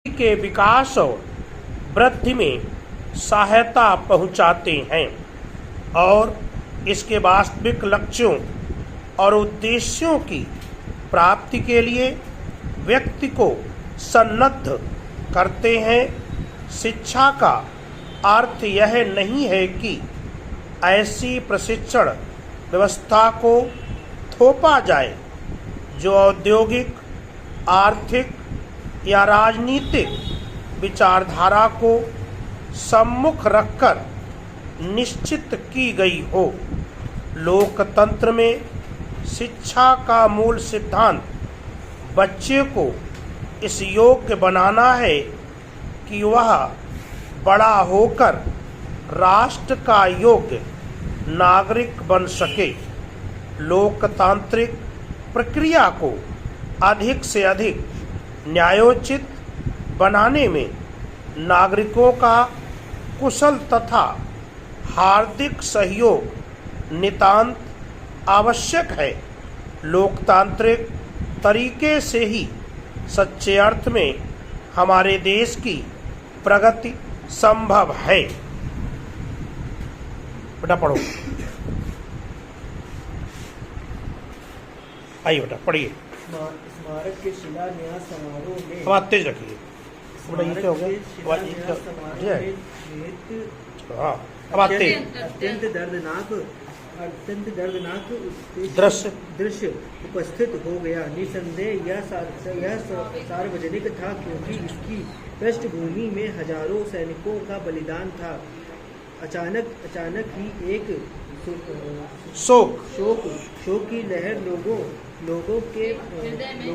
के विकास और वृद्धि में सहायता पहुंचाते हैं और इसके वास्तविक लक्ष्यों और उद्देश्यों की प्राप्ति के लिए व्यक्ति को सन्नद्ध करते हैं। शिक्षा का अर्थ यह नहीं है कि ऐसी प्रशिक्षण व्यवस्था को थोपा जाए जो औद्योगिक, आर्थिक या राजनीतिक विचारधारा को सम्मुख रखकर निश्चित की गई हो। लोकतंत्र में शिक्षा का मूल सिद्धांत बच्चे को इस योग्य बनाना है कि वह बड़ा होकर राष्ट्र का योग्य नागरिक बन सके। लोकतांत्रिक प्रक्रिया को अधिक से अधिक न्यायोचित बनाने में नागरिकों का कुशल तथा हार्दिक सहयोग नितांत आवश्यक है। लोकतांत्रिक तरीके से ही सच्चे अर्थ में हमारे देश की प्रगति संभव है। बेटा पढ़ो, आइए बेटा पढ़िए। स्मारक के शिलान्यास समारोह में अब तेज रखिए। हाँ, अब अत्यंत दर्दनाक दृश्य उपस्थित हो गया। निसंदेह यह सार्वजनिक था क्योंकि इसकी पृष्ठभूमि में हजारों सैनिकों का बलिदान था। अचानक ही एक शोक की लहर लोगों के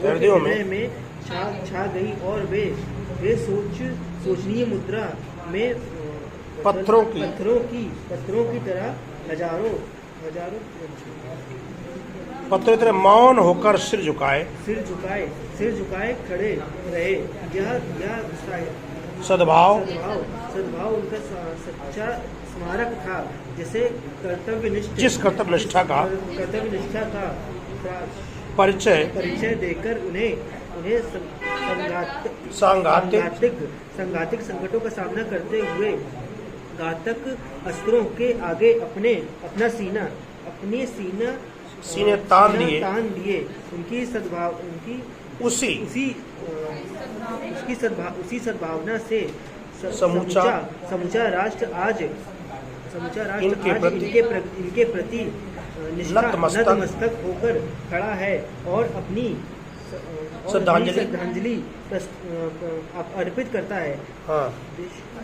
हृदय में छा गई और वे सोचनीय मुद्रा में पत्थरों की तरह हजारों पत्थरों की तरह मौन होकर सिर झुकाए खड़े रहे। यह सद्भाव उनका सच्चा स्मारक था जिसे कर्तव्य निष्ठा का परिचय देकर उन्हें संघातिक संकटों का सामना करते हुए घातक अस्त्रों के आगे अपना सीने तान दिए। उनकी सद्भावना से समूचा राष्ट्र आज इनके प्रति नतमस्तक होकर खड़ा है और अपनी श्रद्धांजलि अर्पित करता है। हाँ।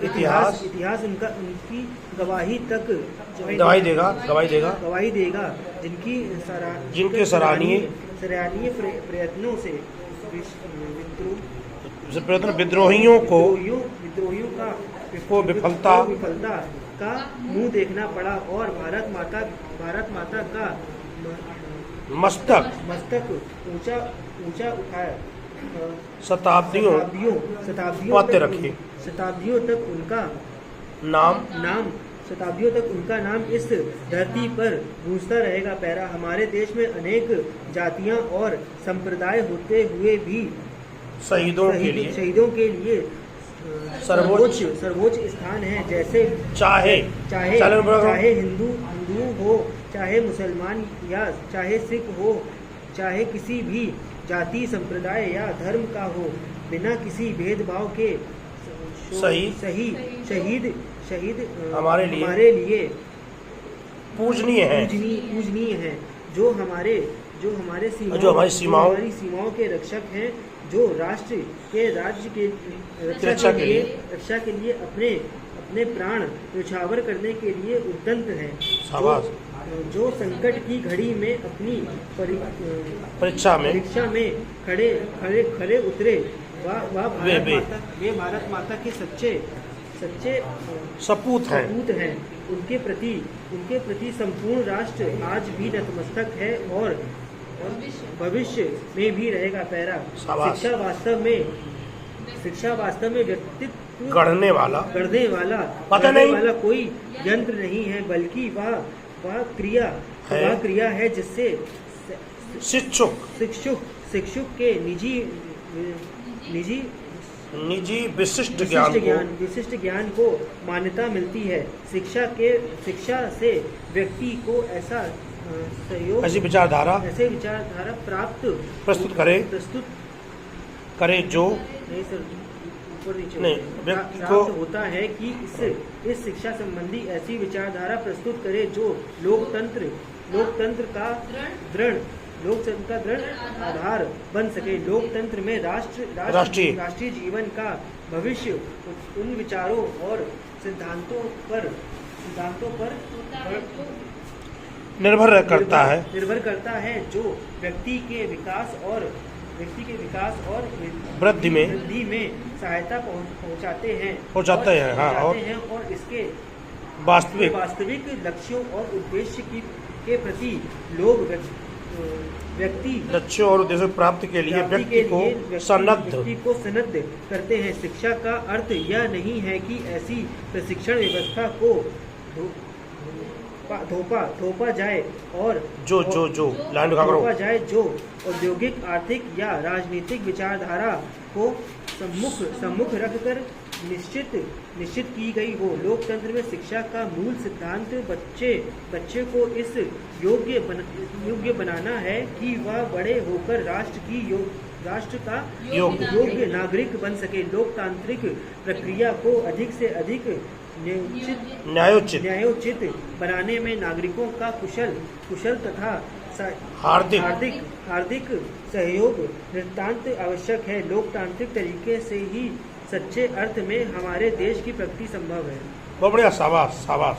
इतिहास उनकी गवाही देगा जिनके सराहनीय प्रयत्नों से विद्रोहियों को विफलता का मुंह देखना पड़ा और भारत माता का मस्तक ऊंचा उठाया। शताब्दियों तक उनका नाम इस धरती पर गूंजता रहेगा। पैरा हमारे देश में अनेक जातियां और संप्रदाय होते हुए भी शहीदों के लिए सर्वोच्च स्थान है। जैसे चाहे हिंदू हो, चाहे मुसलमान या चाहे सिख हो, चाहे किसी भी जाति संप्रदाय या धर्म का हो, बिना किसी भेदभाव के शहीद हमारे लिए पूजनीय है। जो हमारी सीमाओं के रक्षक हैं, जो राज्य के रक्षा के लिए अपने प्राण न्यौछावर करने के लिए उद्यत हैं। जो संकट की घड़ी में अपनी परीक्षा में खड़े उतरे। वे भारत माता के सच्चे सपूत हैं। उनके प्रति संपूर्ण राष्ट्र आज भी नतमस्तक है और भविष्य में भी रहेगा। पैरा शिक्षा वास्तव में व्यक्तित्व गढ़ने वाला कोई यंत्र नहीं है, बल्कि वह क्रिया है जिससे शिक्षुक के निजी निजी विशिष्ट ज्ञान को विशिष्ट ज्ञान को मान्यता मिलती है। शिक्षा से व्यक्ति को ऐसा सहयोग ऐसी विचारधारा ऐसे विचारधारा प्रस्तुत करे जो नहीं सर, ऊपर नीचे नहीं, व्यक्ति को प्राप्त होता है कि इस शिक्षा संबंधी ऐसी विचारधारा प्रस्तुत करे जो लोकतंत्र का दृढ़ आधार बन सके। लोकतंत्र में राष्ट्रीय जीवन का भविष्य उन विचारों और सिद्धांतों पर निर्भर करता है जो व्यक्ति के विकास और वृद्धि में सहायता पहुंचाते हैं और इसके वास्तविक लक्ष्यों और उद्देश्य के प्रति लोग लक्ष्यों और उद्देश्य प्राप्ति के लिए व्यक्ति को सन्नद्ध करते हैं। शिक्षा का अर्थ यह नहीं है कि ऐसी प्रशिक्षण व्यवस्था को थोपा जाए और थोपा जाए जो औद्योगिक, आर्थिक या राजनीतिक विचारधारा को सम्मुख रखकर निश्चित की गई हो। लोकतंत्र में शिक्षा का मूल सिद्धांत बच्चे को इस योग्य बनाना है कि वह बड़े होकर राष्ट्र का योग्य नागरिक बन सके। लोकतांत्रिक प्रक्रिया को अधिक से अधिक न्यायोचित बनाने में नागरिकों का कुशल तथा हार्दिक सहयोग नितांत आवश्यक है। लोकतांत्रिक तरीके से ही सच्चे अर्थ में हमारे देश की प्रगति संभव है। बहुत बढ़िया, शाबाश शाबाश।